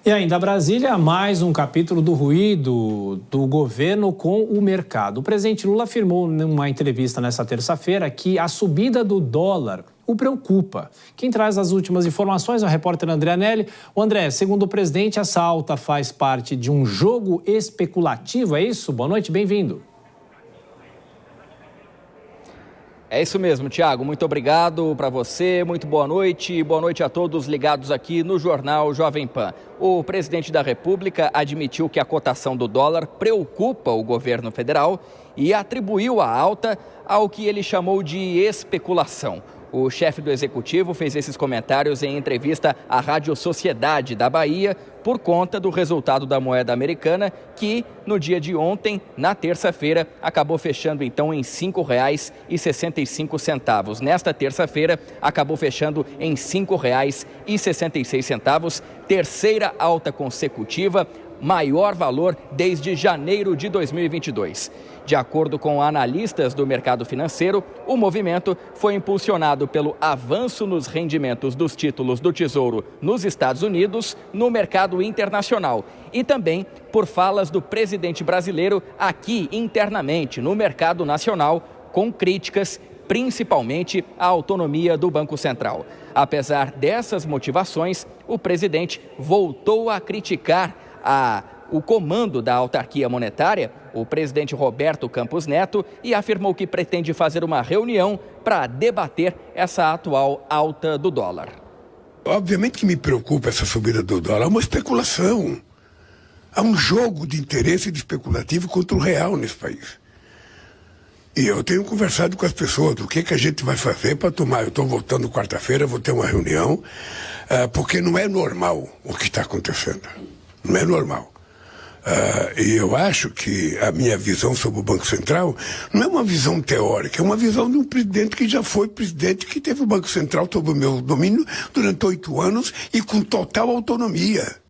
E ainda Brasília, mais um capítulo do ruído do governo com o mercado. O presidente Lula afirmou numa entrevista nesta terça-feira que a subida do dólar o preocupa. Quem traz as últimas informações é o repórter André Anelli. O André, segundo o presidente, essa alta faz parte de um jogo especulativo, é isso? Boa noite, bem-vindo. É isso mesmo, Tiago. Muito obrigado para você, muito boa noite e boa noite a todos ligados aqui no Jornal Jovem Pan. O presidente da República admitiu que a cotação do dólar preocupa o governo federal e atribuiu a alta ao que ele chamou de especulação. O chefe do Executivo fez esses comentários em entrevista à Rádio Sociedade da Bahia por conta do resultado da moeda americana, que no dia de ontem, na terça-feira, acabou fechando então em R$ 5,65. Nesta terça-feira, acabou fechando em R$ 5,66, terceira alta consecutiva, maior valor desde janeiro de 2022. De acordo com analistas do mercado financeiro, o movimento foi impulsionado pelo avanço nos rendimentos dos títulos do Tesouro nos Estados Unidos, no mercado internacional, e também por falas do presidente brasileiro aqui internamente no mercado nacional, com críticas principalmente à autonomia do Banco Central. Apesar dessas motivações, o presidente voltou a criticar o comando da autarquia monetária, o presidente Roberto Campos Neto, e afirmou que pretende fazer uma reunião para debater essa atual alta do dólar. Obviamente que me preocupa essa subida do dólar, é uma especulação. Há um jogo de interesse especulativo contra o real nesse país. E eu tenho conversado com as pessoas do que a gente vai fazer para tomar. Eu estou voltando quarta-feira, vou ter uma reunião, porque não é normal o que está acontecendo. Não é normal. E eu acho que a minha visão sobre o Banco Central não é uma visão teórica, é uma visão de um presidente que já foi presidente, que teve o Banco Central sob o meu domínio durante 8 anos e com total autonomia.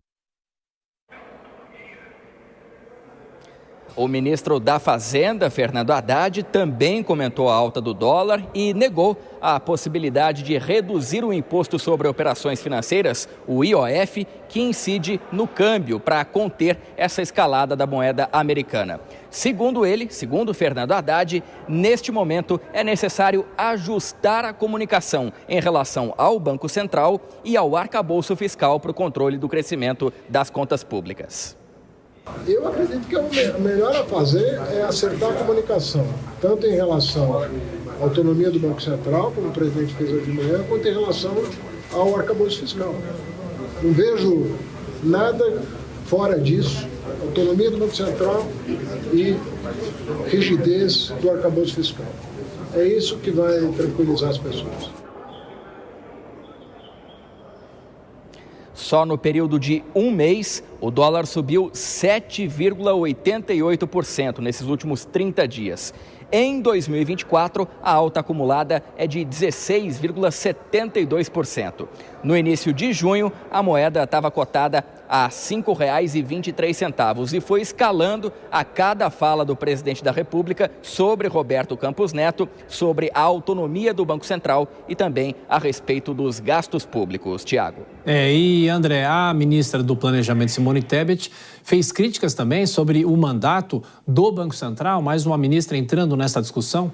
O ministro da Fazenda, Fernando Haddad, também comentou a alta do dólar e negou a possibilidade de reduzir o imposto sobre operações financeiras, o IOF, que incide no câmbio para conter essa escalada da moeda americana. Segundo ele, segundo Fernando Haddad, neste momento é necessário ajustar a comunicação em relação ao Banco Central e ao arcabouço fiscal para o controle do crescimento das contas públicas. Eu acredito que o melhor a fazer é acertar a comunicação, tanto em relação à autonomia do Banco Central, como o presidente fez hoje de manhã, quanto em relação ao arcabouço fiscal. Não vejo nada fora disso, autonomia do Banco Central e rigidez do arcabouço fiscal. É isso que vai tranquilizar as pessoas. Só no período de um mês, o dólar subiu 7,88% nesses últimos 30 dias. Em 2024, a alta acumulada é de 16,72%. No início de junho, a moeda estava cotada a R$ 5,23 e foi escalando a cada fala do presidente da República sobre Roberto Campos Neto, sobre a autonomia do Banco Central e também a respeito dos gastos públicos. Tiago. E André, a ministra do Planejamento, Simone Tebet, fez críticas também sobre o mandato do Banco Central, mais uma ministra entrando nessa discussão?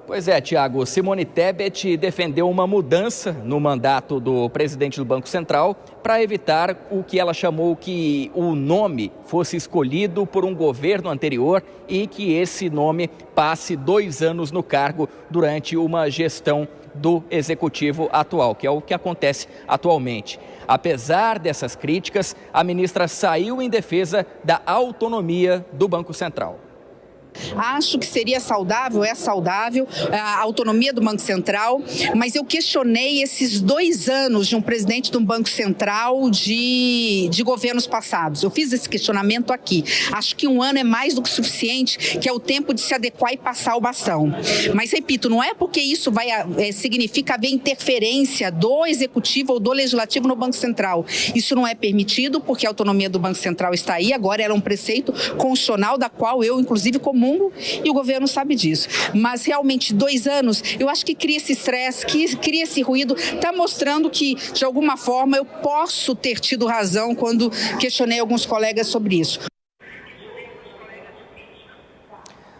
Pois é, Tiago, Simone Tebet defendeu uma mudança no mandato do presidente do Banco Central para evitar o que ela chamou que o nome fosse escolhido por um governo anterior e que esse nome passe 2 anos no cargo durante uma gestão do executivo atual, que é o que acontece atualmente. Apesar dessas críticas, a ministra saiu em defesa da autonomia do Banco Central. Acho que seria saudável, é saudável a autonomia do Banco Central, mas eu questionei esses 2 anos de um presidente de um Banco Central de governos passados. Eu fiz esse questionamento aqui. Acho que 1 ano é mais do que suficiente, que é o tempo de se adequar e passar o bastão. Mas, repito, não é porque isso significa haver interferência do Executivo ou do Legislativo no Banco Central. Isso não é permitido porque a autonomia do Banco Central está aí, agora era um preceito constitucional da qual eu, inclusive, como mundo e o governo sabe disso. Mas realmente 2 anos, eu acho que cria esse estresse, cria esse ruído, está mostrando que, de alguma forma, eu posso ter tido razão quando questionei alguns colegas sobre isso.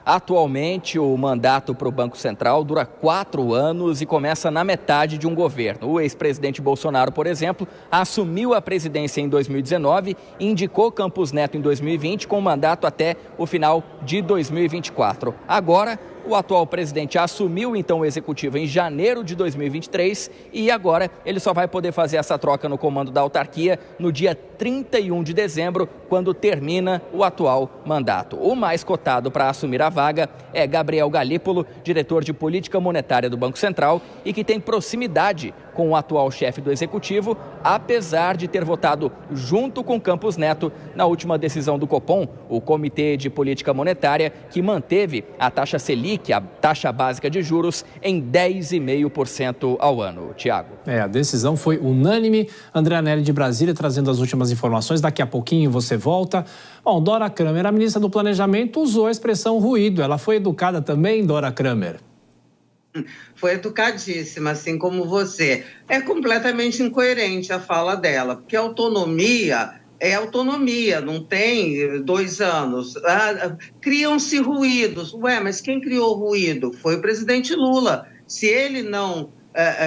Atualmente, o mandato para o Banco Central dura 4 anos e começa na metade de um governo. O ex-presidente Bolsonaro, por exemplo, assumiu a presidência em 2019 e indicou Campos Neto em 2020 com mandato até o final de 2024. Agora, o atual presidente assumiu então o executivo em janeiro de 2023 e agora ele só vai poder fazer essa troca no comando da autarquia no dia 31 de dezembro, quando termina o atual mandato. O mais cotado para assumir a vaga é Gabriel Galípolo, diretor de política monetária do Banco Central e que tem proximidade com o atual chefe do executivo, apesar de ter votado junto com Campos Neto na última decisão do Copom, o Comitê de Política Monetária, que manteve a taxa Selic, a taxa básica de juros, em 10,5% ao ano. Tiago. A decisão foi unânime. André Anelli de Brasília trazendo as últimas informações. Daqui a pouquinho você volta. Bom, Dora Kramer, a ministra do Planejamento, usou a expressão ruído. Ela foi educada também, Dora Kramer? Foi educadíssima, assim como você. É completamente incoerente a fala dela, porque autonomia é autonomia, não tem 2 anos. Criam-se ruídos. Mas quem criou ruído? Foi o presidente Lula. Se ele não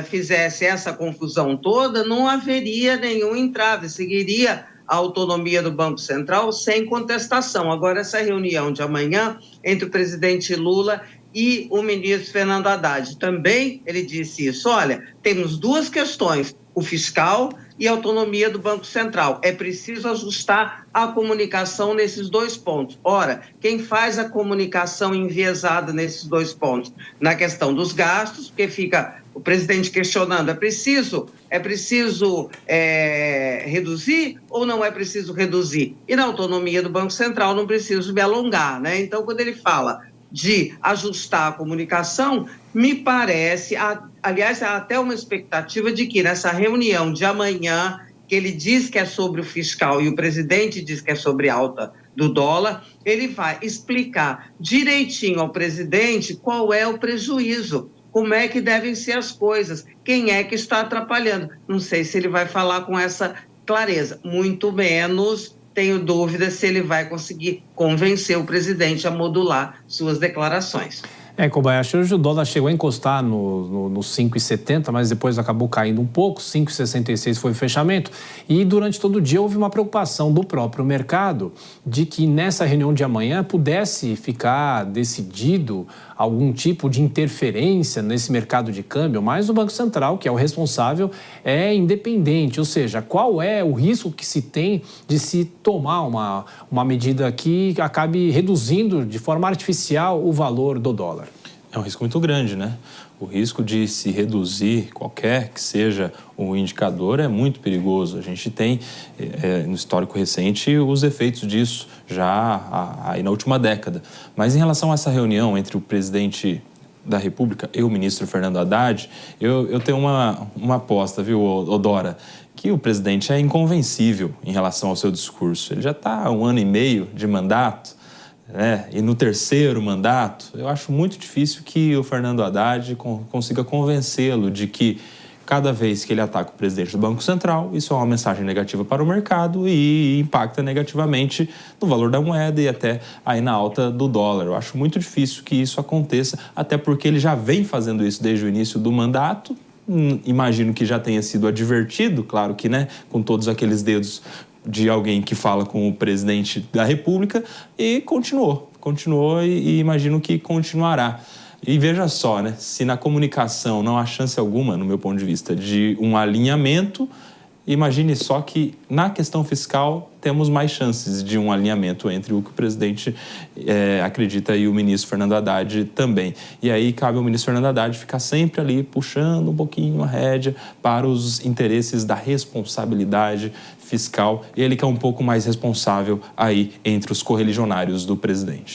fizesse essa confusão toda, não haveria nenhum entrave, seguiria a autonomia do Banco Central sem contestação. Agora, essa reunião de amanhã entre o presidente Lula e o ministro Fernando Haddad, também ele disse isso, olha, temos 2 questões, o fiscal e a autonomia do Banco Central. É preciso ajustar a comunicação nesses 2 pontos. Ora, quem faz a comunicação enviesada nesses 2 pontos? Na questão dos gastos, porque fica o presidente questionando, é preciso reduzir ou não é preciso reduzir? E na autonomia do Banco Central não preciso me alongar, né? Então, quando ele fala de ajustar a comunicação, me parece, aliás, há até uma expectativa de que nessa reunião de amanhã, que ele diz que é sobre o fiscal e o presidente diz que é sobre a alta do dólar, ele vai explicar direitinho ao presidente qual é o prejuízo, como é que devem ser as coisas, quem é que está atrapalhando. Não sei se ele vai falar com essa clareza, muito menos tenho dúvida se ele vai conseguir convencer o presidente a modular suas declarações. Kobayashi, hoje o dólar chegou a encostar no 5,70, mas depois acabou caindo um pouco, 5,66 foi o fechamento. E durante todo o dia houve uma preocupação do próprio mercado de que nessa reunião de amanhã pudesse ficar decidido algum tipo de interferência nesse mercado de câmbio, mas o Banco Central, que é o responsável, é independente. Ou seja, qual é o risco que se tem de se tomar uma medida que acabe reduzindo de forma artificial o valor do dólar? É um risco muito grande, né? O risco de se reduzir qualquer que seja o indicador é muito perigoso. A gente tem, no histórico recente, os efeitos disso já aí na última década. Mas em relação a essa reunião entre o presidente da República e o ministro Fernando Haddad, eu tenho uma aposta, viu, Dora, que o presidente é inconvencível em relação ao seu discurso. Ele já está há 1 ano e meio de mandato, e no 3º mandato, eu acho muito difícil que o Fernando Haddad consiga convencê-lo de que cada vez que ele ataca o presidente do Banco Central, isso é uma mensagem negativa para o mercado e impacta negativamente no valor da moeda e até aí na alta do dólar. Eu acho muito difícil que isso aconteça, até porque ele já vem fazendo isso desde o início do mandato. Imagino que já tenha sido advertido, claro que, com todos aqueles dedos de alguém que fala com o presidente da República, e continuou e imagino que continuará. E veja só, se na comunicação não há chance alguma, no meu ponto de vista, de um alinhamento, imagine só que na questão fiscal temos mais chances de um alinhamento entre o que o presidente acredita e o ministro Fernando Haddad também. E aí cabe ao ministro Fernando Haddad ficar sempre ali puxando um pouquinho a rédea para os interesses da responsabilidade fiscal. Ele que é um pouco mais responsável aí entre os correligionários do presidente.